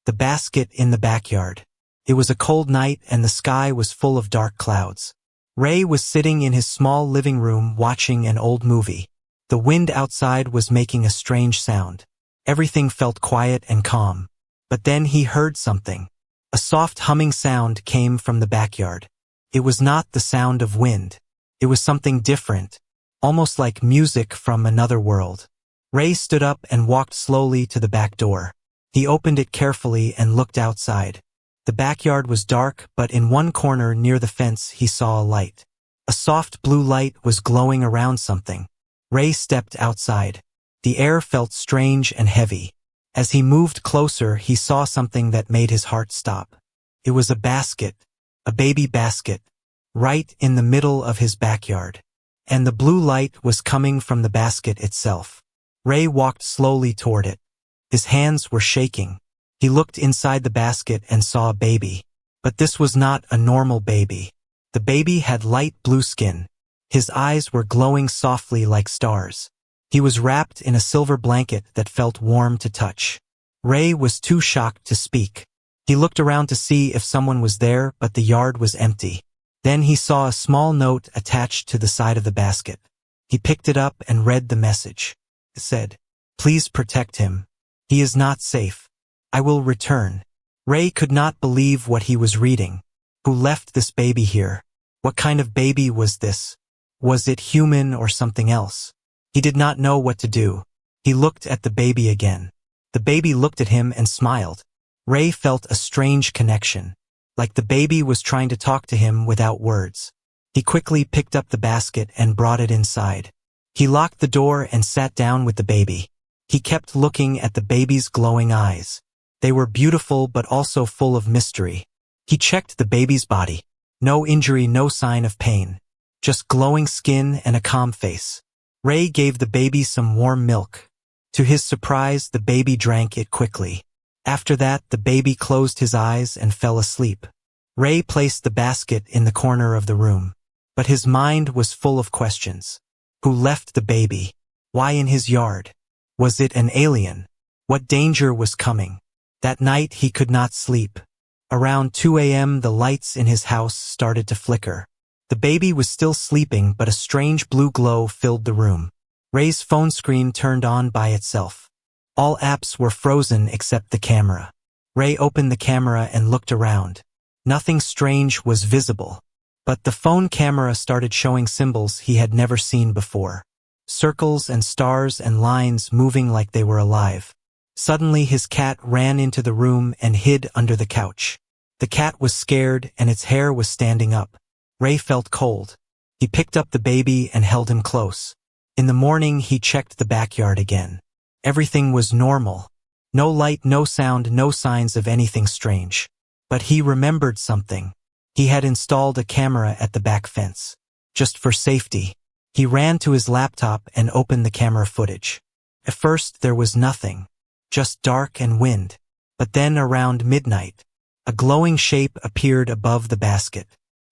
The basket in the backyard. It was a cold night and the sky was full of dark clouds. Ray was sitting in his small living room watching an old movie. The wind outside was making a strange sound. Everything felt quiet and calm. But then he heard something. A soft humming sound came from the backyard. It was not the sound of wind. It was something different, almost like music from another world. Ray stood up and walked slowly to the back door. He opened it carefully and looked outside. The backyard was dark, but in one corner near the fence he saw a light. A soft blue light was glowing around something. Ray stepped outside. The air felt strange and heavy. As he moved closer, he saw something that made his heart stop. It was a basket, a baby basket, right in the middle of his backyard. And the blue light was coming from the basket itself. Ray walked slowly toward it. His hands were shaking. He looked inside the basket and saw a baby. But this was not a normal baby. The baby had light blue skin. His eyes were glowing softly like stars. He was wrapped in a silver blanket that felt warm to touch. Ray was too shocked to speak. He looked around to see if someone was there, but the yard was empty. Then he saw a small note attached to the side of the basket. He picked it up and read the message. It said, "Please protect him. He is not safe. I will return." Ray could not believe what he was reading. Who left this baby here? What kind of baby was this? Was it human or something else? He did not know what to do. He looked at the baby again. The baby looked at him and smiled. Ray felt a strange connection, like the baby was trying to talk to him without words. He quickly picked up the basket and brought it inside. He locked the door and sat down with the baby. He kept looking at the baby's glowing eyes. They were beautiful but also full of mystery. He checked the baby's body. No injury, no sign of pain. Just glowing skin and a calm face. Ray gave the baby some warm milk. To his surprise, the baby drank it quickly. After that, the baby closed his eyes and fell asleep. Ray placed the basket in the corner of the room. But his mind was full of questions. Who left the baby? Why in his yard? Was it an alien? What danger was coming? That night he could not sleep. Around 2 a.m. the lights in his house started to flicker. The baby was still sleeping, but a strange blue glow filled the room. Ray's phone screen turned on by itself. All apps were frozen except the camera. Ray opened the camera and looked around. Nothing strange was visible. But the phone camera started showing symbols he had never seen before. Circles and stars and lines moving like they were alive. Suddenly his cat ran into the room and hid under the couch. The cat was scared and its hair was standing up. Ray felt cold. He picked up the baby and held him close. In the morning he checked the backyard again. Everything was normal. No light, no sound, no signs of anything strange. But he remembered something. He had installed a camera at the back fence. Just for safety. He ran to his laptop and opened the camera footage. At first there was nothing. Just dark and wind. But then around midnight, a glowing shape appeared above the basket.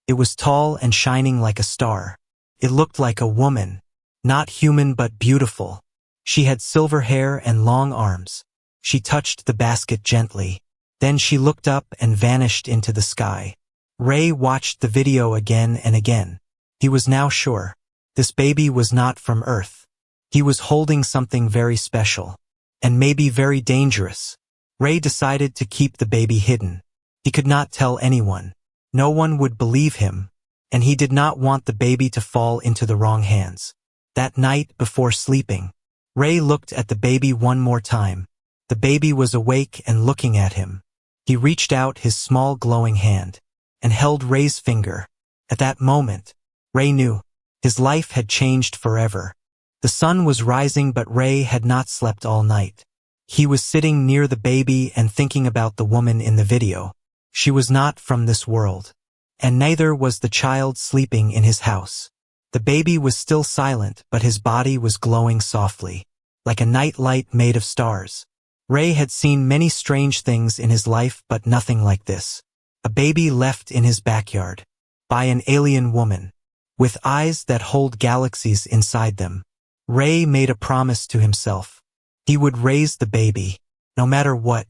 It was tall and shining like a star. It looked like a woman. Not human but beautiful. She had silver hair and long arms. She touched the basket gently. Then she looked up and vanished into the sky. Ray watched the video again and again. He was now sure. This baby was not from Earth. He was holding something very special. And maybe very dangerous. Ray decided to keep the baby hidden. He could not tell anyone. No one would believe him. And he did not want the baby to fall into the wrong hands. That night, before sleeping, Ray looked at the baby one more time. The baby was awake and looking at him. He reached out his small glowing hand and held Ray's finger. At that moment, Ray knew. His life had changed forever. The sun was rising, but Ray had not slept all night. He was sitting near the baby and thinking about the woman in the video. She was not from this world. And neither was the child sleeping in his house. The baby was still silent, but his body was glowing softly, like a night light made of stars. Ray had seen many strange things in his life, but nothing like this. A baby left in his backyard. By an alien woman. With eyes that hold galaxies inside them. Ray made a promise to himself. He would raise the baby, no matter what,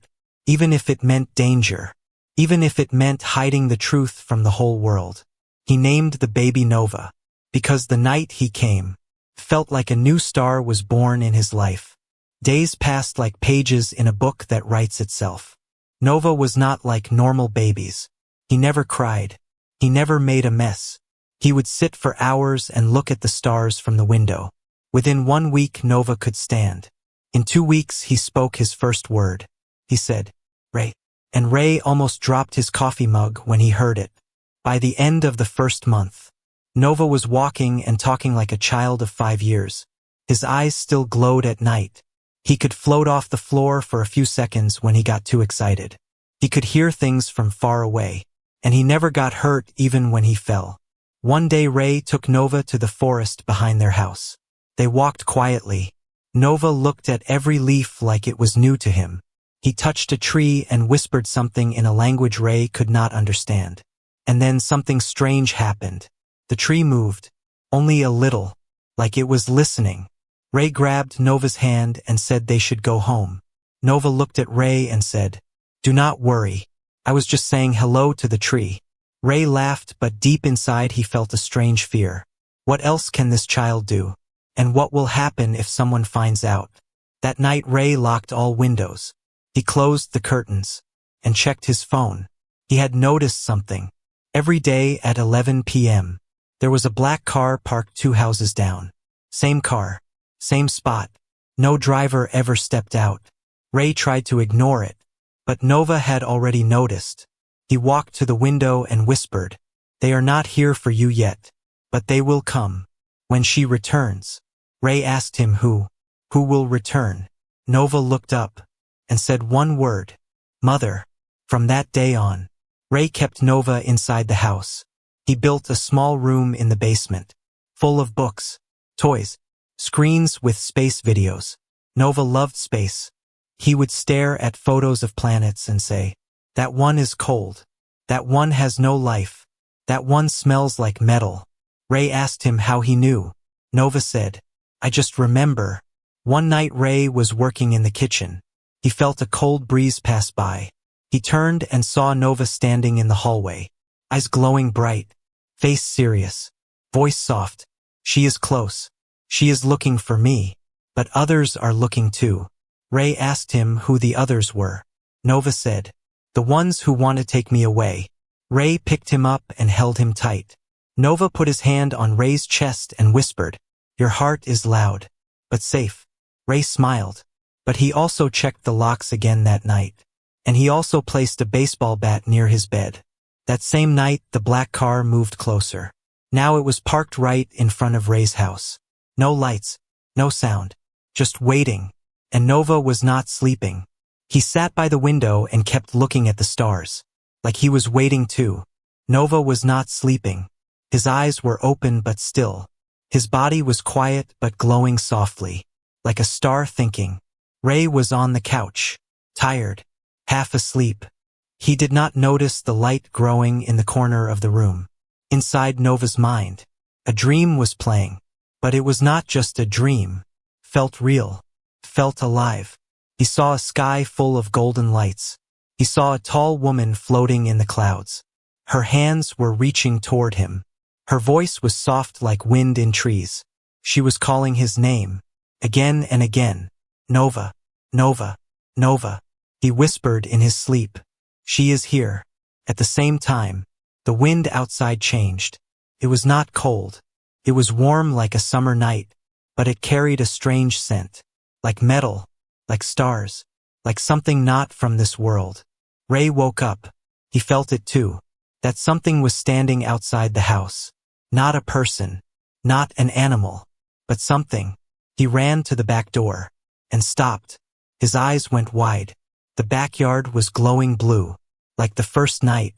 even if it meant danger, even if it meant hiding the truth from the whole world. He named the baby Nova, because the night he came felt like a new star was born in his life. Days passed like pages in a book that writes itself. Nova was not like normal babies. He never cried. He never made a mess. He would sit for hours and look at the stars from the window. Within 1 week, Nova could stand. In 2 weeks, he spoke his first word. He said, "Ray." And Ray almost dropped his coffee mug when he heard it. By the end of the first month, Nova was walking and talking like a child of 5 years. His eyes still glowed at night. He could float off the floor for a few seconds when he got too excited. He could hear things from far away, and he never got hurt even when he fell. One day Ray took Nova to the forest behind their house. They walked quietly. Nova looked at every leaf like it was new to him. He touched a tree and whispered something in a language Ray could not understand. And then something strange happened. The tree moved, only a little, like it was listening. Ray grabbed Nova's hand and said they should go home. Nova looked at Ray and said, "Do not worry. I was just saying hello to the tree." Ray laughed, but deep inside he felt a strange fear. What else can this child do? And what will happen if someone finds out? That night Ray locked all windows. He closed the curtains and checked his phone. He had noticed something. Every day at 11 p.m., there was a black car parked 2 houses down. Same car, same spot. No driver ever stepped out. Ray tried to ignore it, but Nova had already noticed. He walked to the window and whispered, "They are not here for you yet, but they will come. When she returns." Ray asked him who will return. Nova looked up and said one word, "Mother." From that day on, Ray kept Nova inside the house. He built a small room in the basement, full of books, toys, screens with space videos. Nova loved space. He would stare at photos of planets and say, "That one is cold. That one has no life. That one smells like metal." Ray asked him how he knew. Nova said, "I just remember." One night Ray was working in the kitchen. He felt a cold breeze pass by. He turned and saw Nova standing in the hallway, eyes glowing bright, face serious, voice soft. "She is close. She is looking for me. But others are looking too." Ray asked him who the others were. Nova said, "The ones who want to take me away." Ray picked him up and held him tight. Nova put his hand on Ray's chest and whispered, "Your heart is loud, but safe." Ray smiled, but he also checked the locks again that night. And he also placed a baseball bat near his bed. That same night, the black car moved closer. Now it was parked right in front of Ray's house. No lights, no sound, just waiting. And Nova was not sleeping. He sat by the window and kept looking at the stars, like he was waiting too. Nova was not sleeping. His eyes were open but still. His body was quiet but glowing softly, like a star thinking. Ray was on the couch, tired, half asleep. He did not notice the light growing in the corner of the room. Inside Nova's mind, a dream was playing. But it was not just a dream. Felt real. Felt alive. He saw a sky full of golden lights. He saw a tall woman floating in the clouds. Her hands were reaching toward him. Her voice was soft like wind in trees. She was calling his name, again and again. "Nova, Nova, Nova." He whispered in his sleep, "She is here." At the same time, the wind outside changed. It was not cold. It was warm like a summer night, but it carried a strange scent, like metal, like stars, like something not from this world. Ray woke up. He felt it too, that something was standing outside the house. Not a person, not an animal, but something. He ran to the back door and stopped. His eyes went wide. The backyard was glowing blue, like the first night,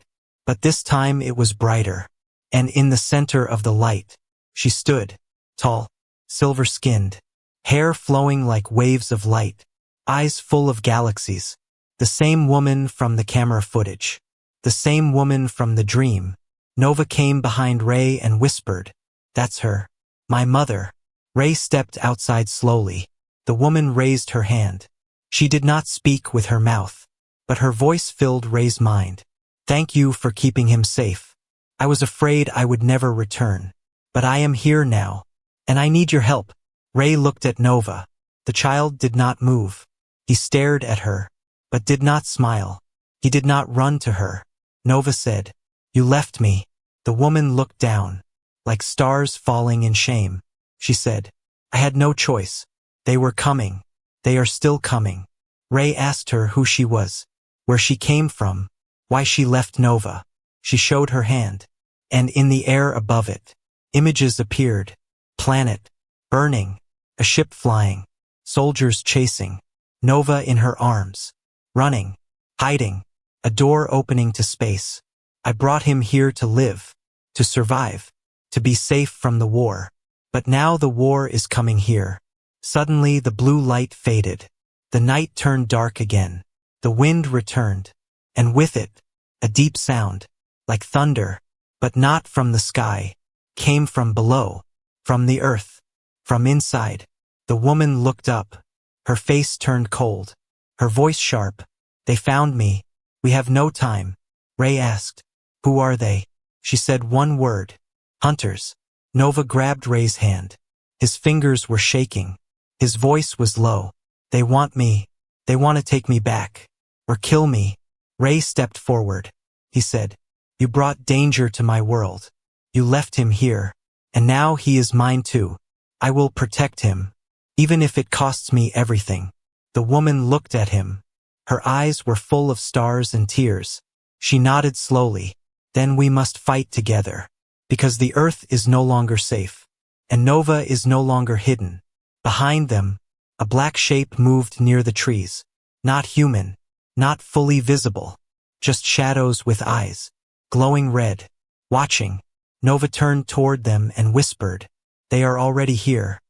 but this time it was brighter. And in the center of the light, she stood, tall, silver-skinned, hair flowing like waves of light, eyes full of galaxies. The same woman from the camera footage. The same woman from the dream. Nova came behind Ray and whispered, "That's her. My mother." Ray stepped outside slowly. The woman raised her hand. She did not speak with her mouth. but her voice filled Ray's mind. Thank you for keeping him safe. I was afraid I would never return. But I am here now, and I need your help. Ray looked at Nova. The child did not move. He stared at her, but did not smile. He did not run to her. Nova said, "You left me." The woman looked down, like stars falling in shame. She said, "I had no choice. They were coming. They are still coming." Ray asked her who she was, where she came from, why she left Nova. She showed her hand, and in the air above it, images appeared. Planet, burning, a ship flying, soldiers chasing, Nova in her arms, running, hiding, a door opening to space. I brought him here to live, to survive, to be safe from the war. But now the war is coming here. Suddenly the blue light faded. The night turned dark again. The wind returned, and with it, a deep sound, like thunder, but not from the sky, came from below, from the earth, from inside. The woman looked up. Her face turned cold, her voice sharp. They found me. We have no time. Ray asked, "Who are they?" She said one word, "Hunters." Nova grabbed Ray's hand. His fingers were shaking. His voice was low. "They want me. They want to take me back. Or kill me." Ray stepped forward. He said, "You brought danger to my world. You left him here. And now he is mine too. I will protect him, even if it costs me everything." The woman looked at him. Her eyes were full of stars and tears. She nodded slowly. "Then we must fight together. Because the earth is no longer safe. And Nova is no longer hidden." Behind them, a black shape moved near the trees. Not human, not fully visible. Just shadows with eyes, glowing red. Watching, Nova turned toward them and whispered, "They are already here."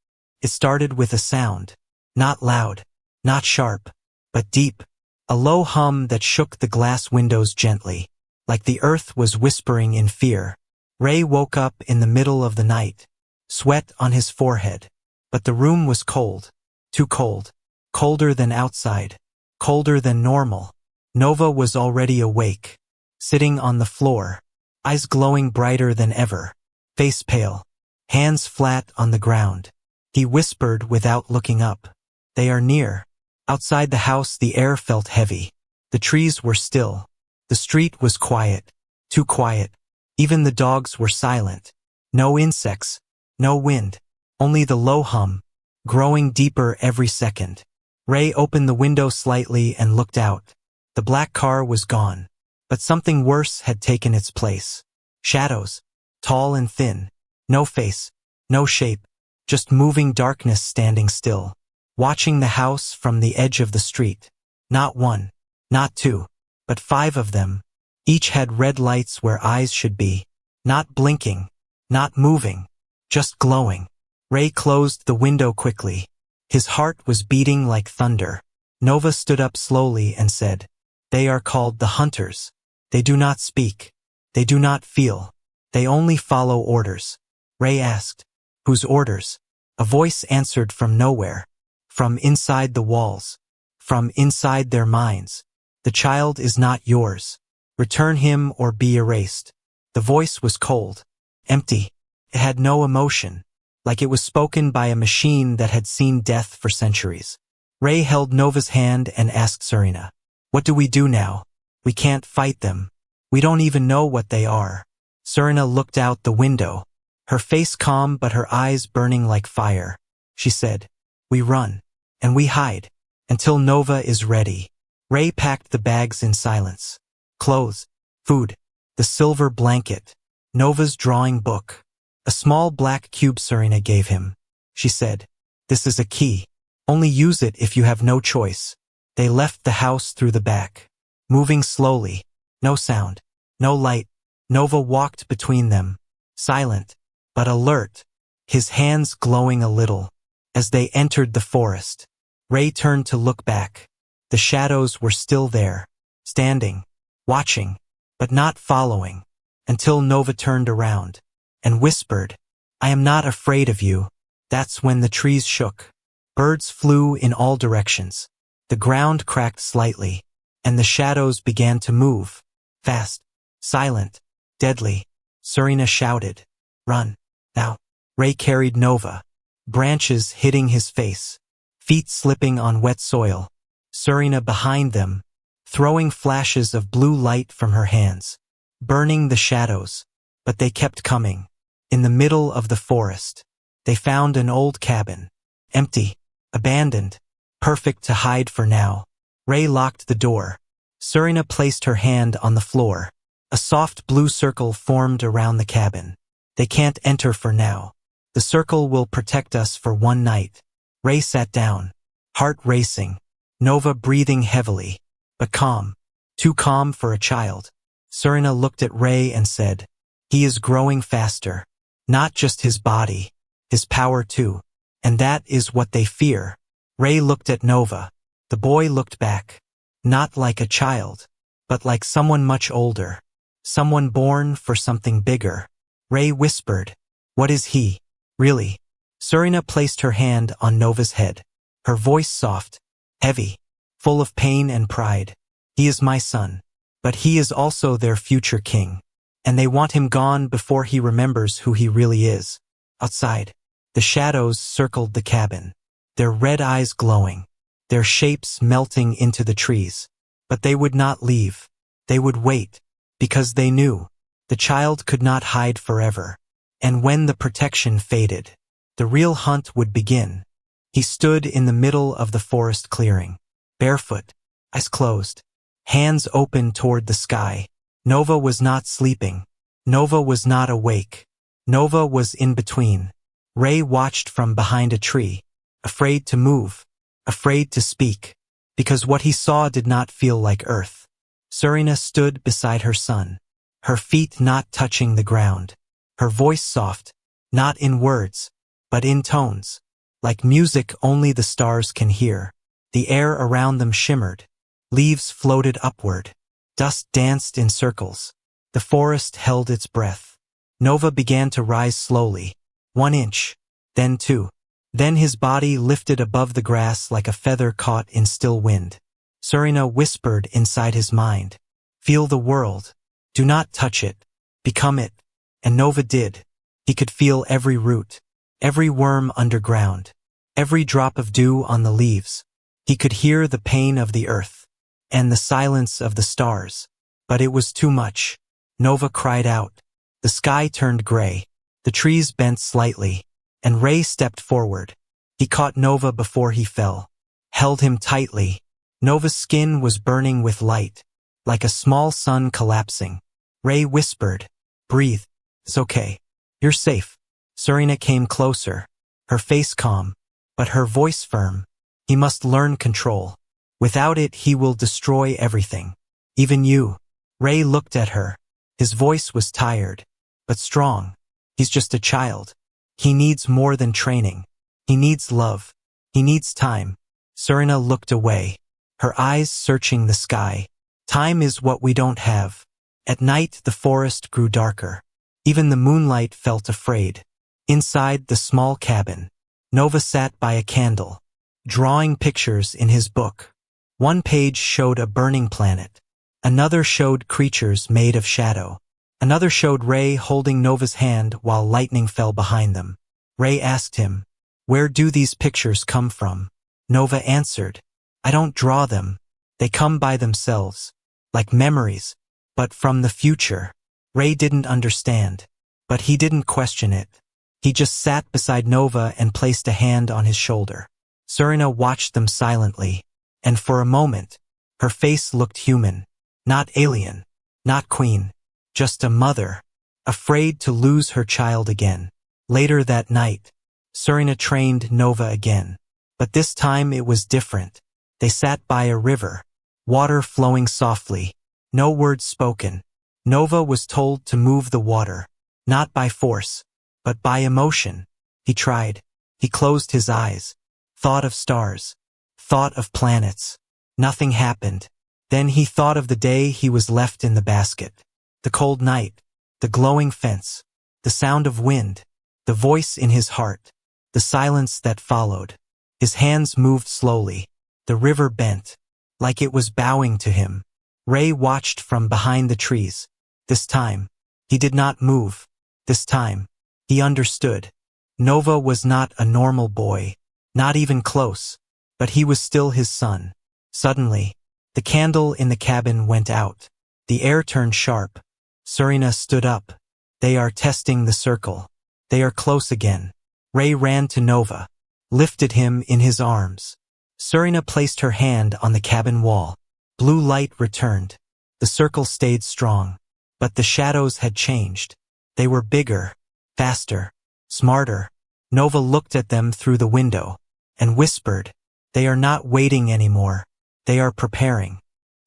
It started with a sound. Not loud, not sharp, but deep. A low hum that shook the glass windows gently, like the earth was whispering in fear. Ray woke up in the middle of the night, sweat on his forehead. But the room was cold, too cold, colder than outside, colder than normal. Nova was already awake, sitting on the floor, eyes glowing brighter than ever, face pale, hands flat on the ground. He whispered without looking up, "They are near." Outside the house the air felt heavy. The trees were still. The street was quiet, too quiet. Even the dogs were silent. No insects, no wind, only the low hum, growing deeper every second. Ray opened the window slightly and looked out. The black car was gone, but something worse had taken its place. Shadows, tall and thin, no face, no shape, just moving darkness standing still, watching the house from the edge of the street. Not one, not two, but 5 of them. Each had red lights where eyes should be, not blinking, not moving, just glowing. Ray closed the window quickly. His heart was beating like thunder. Nova stood up slowly and said, "They are called the Hunters. They do not speak. They do not feel. They only follow orders." Ray asked, "Whose orders?" A voice answered from nowhere, from inside the walls, from inside their minds. "The child is not yours. Return him or be erased." The voice was cold, empty. It had no emotion, like it was spoken by a machine that had seen death for centuries. Ray held Nova's hand and asked Serena, "What do we do now? We can't fight them. We don't even know what they are." Serena looked out the window, her face calm but her eyes burning like fire. She said, "We run, and we hide, until Nova is ready." Ray packed the bags in silence. Clothes, food, the silver blanket, Nova's drawing book, a small black cube Serena gave him. She said, "This is a key. Only use it if you have no choice." They left the house through the back, moving slowly, no sound, no light. Nova walked between them, silent, but alert, his hands glowing a little. As they entered the forest, Ray turned to look back. The shadows were still there, standing, watching, but not following, until Nova turned around and whispered, "I am not afraid of you." That's when the trees shook. Birds flew in all directions. The ground cracked slightly. and the shadows began to move. Fast, silent, deadly. Serena shouted, "Run, now." Ray carried Nova, branches hitting his face, feet slipping on wet soil. Serena behind them, throwing flashes of blue light from her hands, burning the shadows. But they kept coming. In the middle of the forest, they found an old cabin, empty, abandoned, perfect to hide for now. Ray locked the door. Serena placed her hand on the floor. A soft blue circle formed around the cabin. "They can't enter for now. The circle will protect us for one night." Ray sat down, heart racing, Nova breathing heavily, but calm, too calm for a child. Serena looked at Ray and said, "He is growing faster. Not just his body, his power too. And that is what they fear." Ray looked at Nova. The boy looked back, not like a child, but like someone much older, someone born for something bigger. Ray whispered, "What is he, really?" Serena placed her hand on Nova's head, her voice soft, heavy, full of pain and pride. "He is my son, but he is also their future king, and they want him gone before he remembers who he really is." Outside, the shadows circled the cabin, their red eyes glowing, their shapes melting into the trees. But they would not leave. They would wait, because they knew the child could not hide forever. And when the protection faded, the real hunt would begin. He stood in the middle of the forest clearing, barefoot, eyes closed, hands open toward the sky. Nova was not sleeping. Nova was not awake. Nova was in between. Ray watched from behind a tree, afraid to move, afraid to speak, because what he saw did not feel like earth. Serena stood beside her son, her feet not touching the ground, her voice soft, not in words, but in tones, like music only the stars can hear. The air around them shimmered, leaves floated upward, dust danced in circles. The forest held its breath. Nova began to rise slowly, 1 inch, then 2. Then his body lifted above the grass like a feather caught in still wind. Serena whispered inside his mind, "Feel the world. Do not touch it. Become it." And Nova did. He could feel every root, every worm underground, every drop of dew on the leaves. He could hear the pain of the earth, and the silence of the stars. But it was too much. Nova cried out. The sky turned gray. The trees bent slightly, and Ray stepped forward. He caught Nova before he fell, held him tightly. Nova's skin was burning with light, like a small sun collapsing. Ray whispered, "Breathe. It's okay. You're safe." Serena came closer, her face calm, but her voice firm. "He must learn control. Without it, he will destroy everything. Even you." Ray looked at her. His voice was tired, but strong. "He's just a child. He needs more than training. He needs love. He needs time." Serena looked away, her eyes searching the sky. Time is what we don't have. At night, the forest grew darker. Even the moonlight felt afraid. Inside the small cabin, Nova sat by a candle, drawing pictures in his book. One page showed a burning planet. Another showed creatures made of shadow. Another showed Ray holding Nova's hand while lightning fell behind them. Ray asked him, "Where do these pictures come from?" Nova answered, "I don't draw them. They come by themselves, like memories, but from the future." Ray didn't understand, but he didn't question it. He just sat beside Nova and placed a hand on his shoulder. Serena watched them silently, and for a moment, her face looked human, not alien, not queen. Just a mother, afraid to lose her child again. Later that night, Serena trained Nova again. But this time it was different. They sat by a river, water flowing softly, no words spoken. Nova was told to move the water, not by force, but by emotion. He tried. He closed his eyes, thought of stars, thought of planets. Nothing happened. Then he thought of the day he was left in the basket. The cold night, the glowing fence, the sound of wind, the voice in his heart, the silence that followed. His hands moved slowly. The river bent, like it was bowing to him. Ray watched from behind the trees. This time, he did not move. This time, he understood. Nova was not a normal boy, not even close, but he was still his son. Suddenly, the candle in the cabin went out. The air turned sharp. Serena stood up. They are testing the circle. They are close again. Ray ran to Nova, lifted him in his arms. Serena placed her hand on the cabin wall. Blue light returned. The circle stayed strong. But the shadows had changed. They were bigger, faster, smarter. Nova looked at them through the window and whispered, "They are not waiting anymore. They are preparing."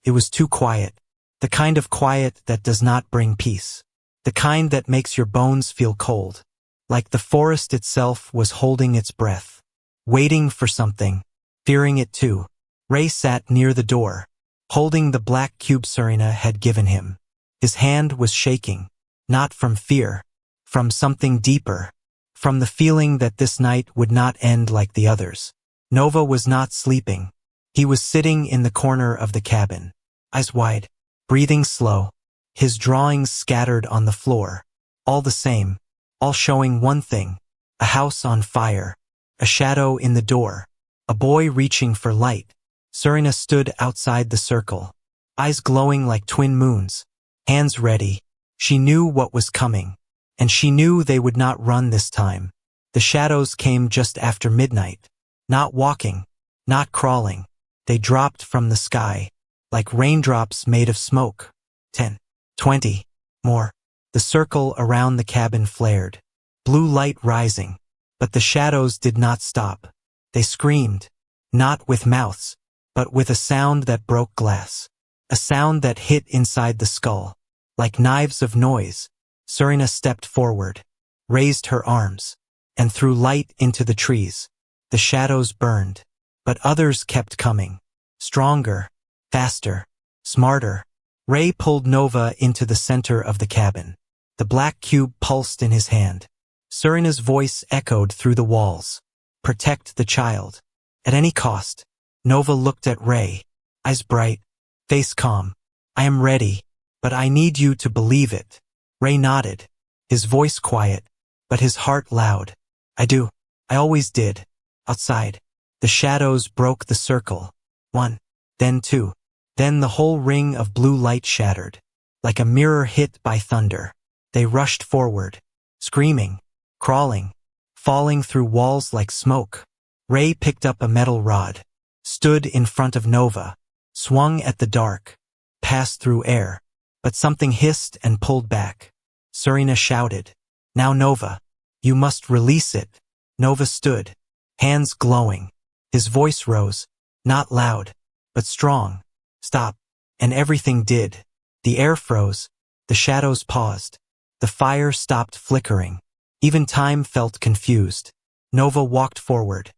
It was too quiet. The kind of quiet that does not bring peace. The kind that makes your bones feel cold. Like the forest itself was holding its breath. Waiting for something. Fearing it too. Ray sat near the door, holding the black cube Serena had given him. His hand was shaking. Not from fear. From something deeper. From the feeling that this night would not end like the others. Nova was not sleeping. He was sitting in the corner of the cabin. Eyes wide. Breathing slow. His drawings scattered on the floor. All the same. All showing one thing. A house on fire. A shadow in the door. A boy reaching for light. Serena stood outside the circle. Eyes glowing like twin moons. Hands ready. She knew what was coming. And she knew they would not run this time. The shadows came just after midnight. Not walking. Not crawling. They dropped from the sky. Like raindrops made of smoke. 10, 20, more. The circle around the cabin flared. Blue light rising. But the shadows did not stop. They screamed. Not with mouths, but with a sound that broke glass. A sound that hit inside the skull. Like knives of noise. Serena stepped forward, raised her arms, and threw light into the trees. The shadows burned. But others kept coming. Stronger, faster, smarter. Ray pulled Nova into the center of the cabin. The black cube pulsed in his hand. Serena's voice echoed through the walls. Protect the child. At any cost. Nova looked at Ray. Eyes bright. Face calm. I am ready, but I need you to believe it. Ray nodded. His voice quiet, but his heart loud. I do. I always did. Outside. The shadows broke the circle. 1. Then 2. Then the whole ring of blue light shattered. Like a mirror hit by thunder. They rushed forward. Screaming. Crawling. Falling through walls like smoke. Ray picked up a metal rod. Stood in front of Nova. Swung at the dark. Passed through air. But something hissed and pulled back. Serena shouted. Now Nova. You must release it. Nova stood. Hands glowing. His voice rose. Not loud, but strong. Stop. And everything did. The air froze. The shadows paused. The fire stopped flickering. Even time felt confused. Nova walked forward.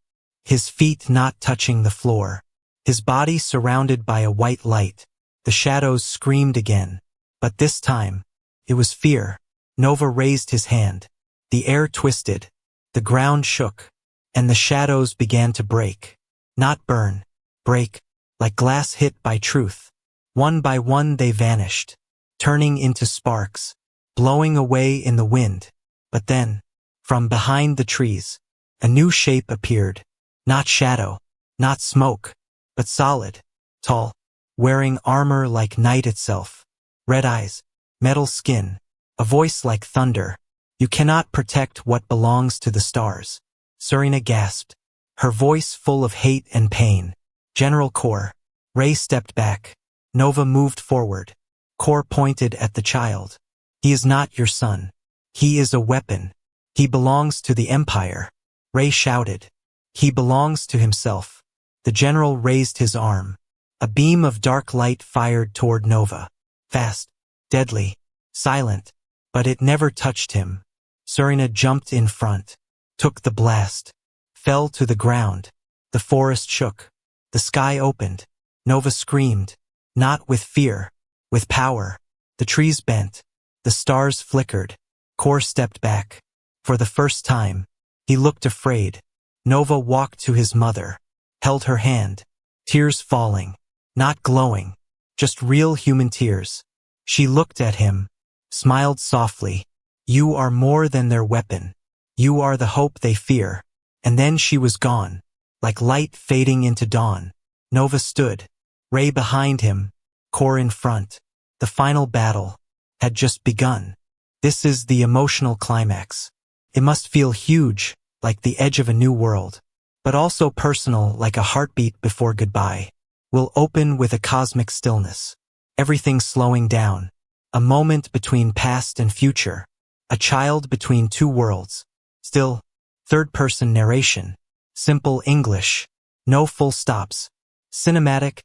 His feet not touching the floor. His body surrounded by a white light. The shadows screamed again. But this time, it was fear. Nova raised his hand. The air twisted. The ground shook. And the shadows began to break. Not burn. Break. Like glass hit by truth. One by one they vanished. Turning into sparks. Blowing away in the wind. But then, from behind the trees, a new shape appeared. Not shadow. Not smoke. But solid. Tall. Wearing armor like night itself. Red eyes. Metal skin. A voice like thunder. You cannot protect what belongs to the stars. Serena gasped. Her voice full of hate and pain. General Kor. Ray stepped back. Nova moved forward. Kor pointed at the child. He is not your son. He is a weapon. He belongs to the Empire. Ray shouted. He belongs to himself. The general raised his arm. A beam of dark light fired toward Nova. Fast. Deadly. Silent. But it never touched him. Serena jumped in front. Took the blast. Fell to the ground. The forest shook. The sky opened. Nova screamed. Not with fear. With power. The trees bent. The stars flickered. Kor stepped back. For the first time, he looked afraid. Nova walked to his mother. Held her hand. Tears falling. Not glowing, just real human tears. She looked at him, smiled softly. You are more than their weapon. You are the hope they fear. And then she was gone, like light fading into dawn. Nova stood, Ray behind him, Core in front. The final battle had just begun. This is the emotional climax. It must feel huge, like the edge of a new world, but also personal, like a heartbeat before goodbye. Will open with a cosmic stillness. Everything slowing down. A moment between past and future. A child between two worlds. Still, third-person narration. Simple English. No full stops. Cinematic,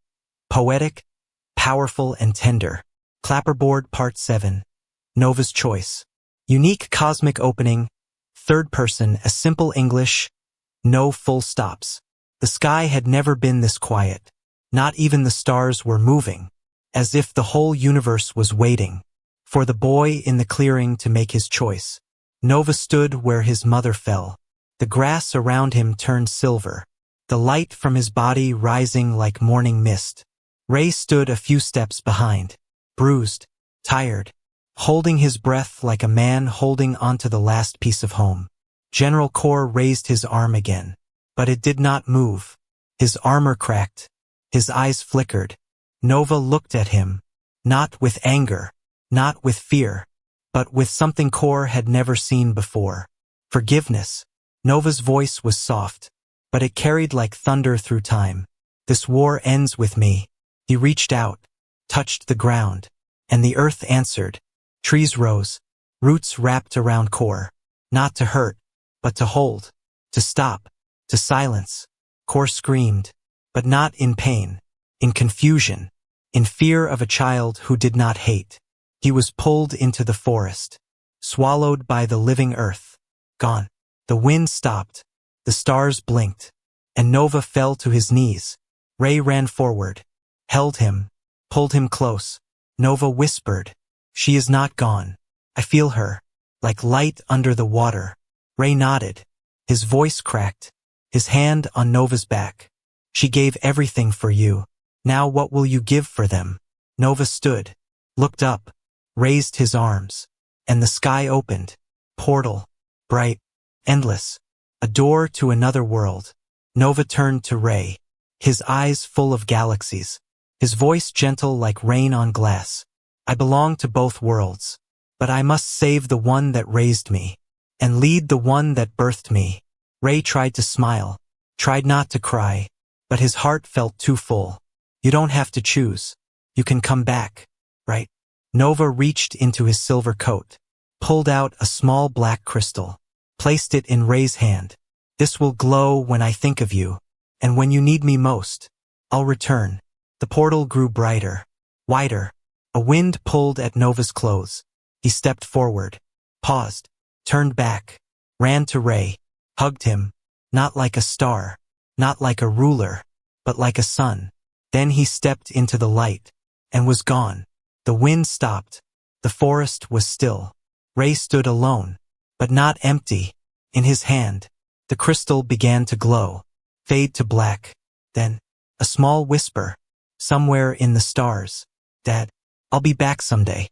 poetic, powerful and tender. Clapperboard Part 7. Nova's Choice. Unique cosmic opening. Third person, a simple English. No full stops. The sky had never been this quiet. Not even the stars were moving. As if the whole universe was waiting for the boy in the clearing to make his choice. Nova stood where his mother fell. The grass around him turned silver. The light from his body rising like morning mist. Ray stood a few steps behind. Bruised, tired, holding his breath like a man holding onto the last piece of home. General Core raised his arm again, but it did not move. His armor cracked. His eyes flickered. Nova looked at him, not with anger, not with fear, but with something Core had never seen before. Forgiveness. Nova's voice was soft, but it carried like thunder through time. This war ends with me. He reached out, touched the ground, and the earth answered. Trees rose, roots wrapped around Core. Not to hurt, but to hold, to stop, to silence. Core screamed, but not in pain, in confusion, in fear of a child who did not hate. He was pulled into the forest, swallowed by the living earth. Gone. The wind stopped, the stars blinked, and Nova fell to his knees. Ray ran forward, held him, pulled him close. Nova whispered, "She is not gone. I feel her, like light under the water." Ray nodded. His voice cracked, his hand on Nova's back. "She gave everything for you. Now what will you give for them?" Nova stood, looked up, raised his arms, and the sky opened. Portal, bright, endless, a door to another world. Nova turned to Ray, his eyes full of galaxies, his voice gentle like rain on glass. "I belong to both worlds, but I must save the one that raised me, and lead the one that birthed me." Ray tried to smile, tried not to cry, but his heart felt too full. "You don't have to choose. You can come back, right?" Nova reached into his silver coat, pulled out a small black crystal, placed it in Ray's hand. "This will glow when I think of you, and when you need me most, I'll return." The portal grew brighter, wider. A wind pulled at Nova's clothes. He stepped forward, paused, turned back, ran to Ray, hugged him, not like a star, not like a ruler, but like a sun. Then he stepped into the light, and was gone. The wind stopped. The forest was still. Ray stood alone, but not empty. In his hand, the crystal began to glow, fade to black. Then, a small whisper, somewhere in the stars, "Dad, I'll be back someday."